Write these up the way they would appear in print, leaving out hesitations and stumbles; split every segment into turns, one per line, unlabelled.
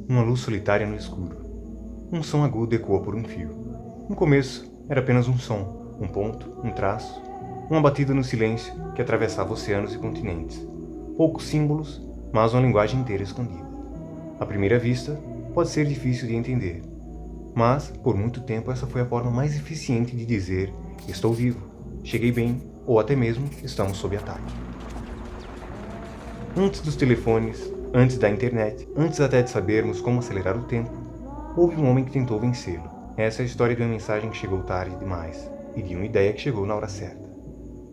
Uma luz solitária no escuro. Um som agudo ecoa por um fio. No começo, era apenas um som, um ponto, um traço, uma batida no silêncio que atravessava oceanos e continentes. Poucos símbolos, mas uma linguagem inteira escondida. À primeira vista, pode ser difícil de entender, mas, por muito tempo, essa foi a forma mais eficiente de dizer estou vivo, cheguei bem, ou até mesmo estamos sob ataque. Antes dos telefones, antes da internet, antes até de sabermos como acelerar o tempo, houve um homem que tentou vencê-lo. Essa é a história de uma mensagem que chegou tarde demais, e de uma ideia que chegou na hora certa.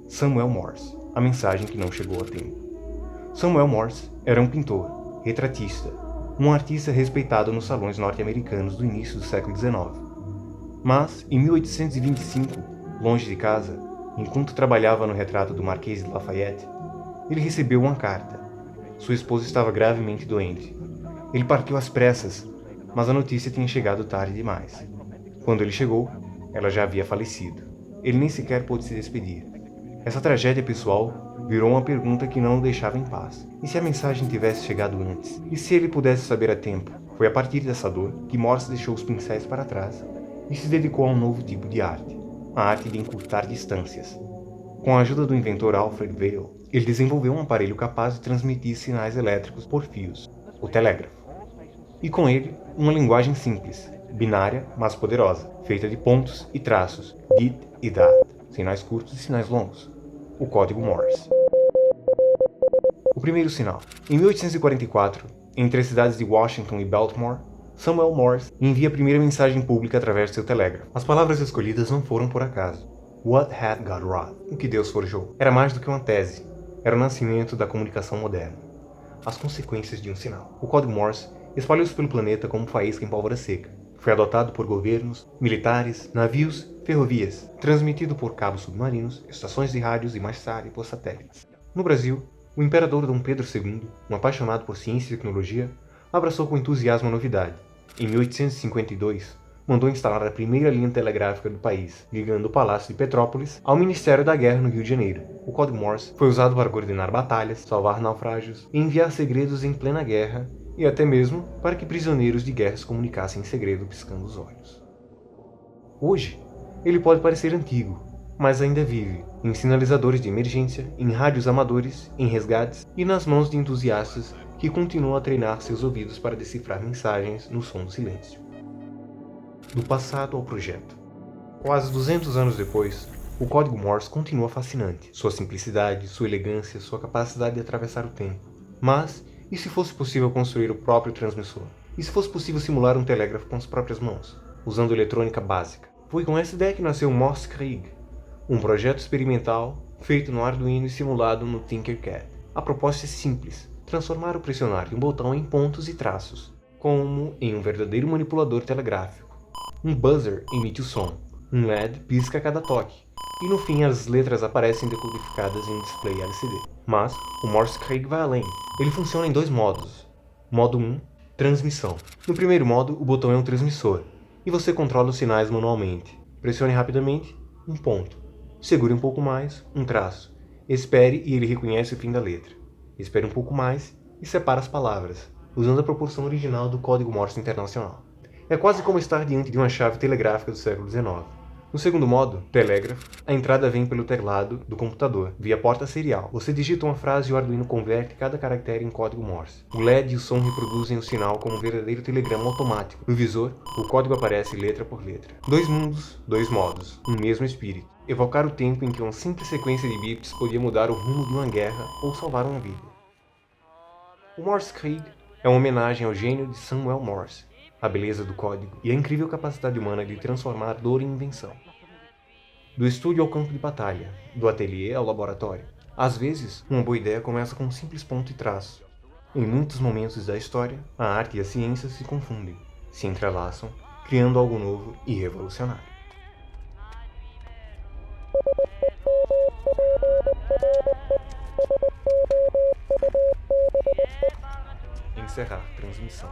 Samuel Morse, a mensagem que não chegou a tempo. Samuel Morse era um pintor, retratista, um artista respeitado nos salões norte-americanos do início do século XIX. Mas, em 1825, longe de casa, enquanto trabalhava no retrato do Marquês de Lafayette, ele recebeu uma carta. Sua esposa estava gravemente doente. Ele partiu às pressas, mas a notícia tinha chegado tarde demais. Quando ele chegou, ela já havia falecido. Ele nem sequer pôde se despedir. Essa tragédia pessoal virou uma pergunta que não o deixava em paz. E se a mensagem tivesse chegado antes? E se ele pudesse saber a tempo? Foi a partir dessa dor que Morse deixou os pincéis para trás e se dedicou a um novo tipo de arte, a arte de encurtar distâncias. Com a ajuda do inventor Alfred Vail, ele desenvolveu um aparelho capaz de transmitir sinais elétricos por fios, o telégrafo. E com ele, uma linguagem simples, binária, mas poderosa, feita de pontos e traços, dit e dat, sinais curtos e sinais longos, o código Morse. O primeiro sinal. Em 1844, entre as cidades de Washington e Baltimore, Samuel Morse envia a primeira mensagem pública através de seu telégrafo. As palavras escolhidas não foram por acaso. What had God wrought? O que Deus forjou? Era mais do que uma tese. Era o nascimento da comunicação moderna. As consequências de um sinal. O código Morse espalhou-se pelo planeta como faísca em pólvora seca. Foi adotado por governos, militares, navios, ferrovias, transmitido por cabos submarinos, estações de rádios e mais tarde por satélites. No Brasil, o imperador Dom Pedro II, um apaixonado por ciência e tecnologia, abraçou com entusiasmo a novidade. Em 1852, mandou instalar a primeira linha telegráfica do país, ligando o Palácio de Petrópolis ao Ministério da Guerra no Rio de Janeiro. O código Morse foi usado para coordenar batalhas, salvar naufrágios e enviar segredos em plena guerra, e até mesmo para que prisioneiros de guerra se comunicassem em segredo piscando os olhos. Hoje, ele pode parecer antigo, mas ainda vive em sinalizadores de emergência, em rádios amadores, em resgates e nas mãos de entusiastas que continuam a treinar seus ouvidos para decifrar mensagens no som do silêncio. Do passado ao projeto. Quase 200 anos depois, o código Morse continua fascinante. Sua simplicidade, sua elegância, sua capacidade de atravessar o tempo. Mas, e se fosse possível construir o próprio transmissor? E se fosse possível simular um telégrafo com as próprias mãos, usando eletrônica básica? Foi com essa ideia que nasceu o Morse Krieg, um projeto experimental feito no Arduino e simulado no Tinkercad. A proposta é simples, transformar o pressionar de um botão em pontos e traços, como em um verdadeiro manipulador telegráfico. Um buzzer emite o som, um LED pisca a cada toque, e no fim as letras aparecem decodificadas em um display LCD. Mas o Morse Krieg vai além. Ele funciona em dois modos. Modo 1, transmissão. No primeiro modo, o botão é um transmissor, e você controla os sinais manualmente. Pressione rapidamente, um ponto. Segure um pouco mais, um traço. Espere e ele reconhece o fim da letra. Espere um pouco mais e separa as palavras, usando a proporção original do código Morse internacional. É quase como estar diante de uma chave telegráfica do século XIX. No segundo modo, telégrafo, a entrada vem pelo teclado do computador, via porta serial. Você digita uma frase e o Arduino converte cada caractere em código Morse. O LED e o som reproduzem o sinal como um verdadeiro telegrama automático. No visor, o código aparece letra por letra. Dois mundos, dois modos, um mesmo espírito. Evocar o tempo em que uma simples sequência de bits podia mudar o rumo de uma guerra ou salvar uma vida. O Morse Krieg é uma homenagem ao gênio de Samuel Morse, a beleza do código e a incrível capacidade humana de transformar dor em invenção. Do estúdio ao campo de batalha, do ateliê ao laboratório. Às vezes, uma boa ideia começa com um simples ponto e traço. Em muitos momentos da história, a arte e a ciência se confundem, se entrelaçam, criando algo novo e revolucionário. Encerrar transmissão.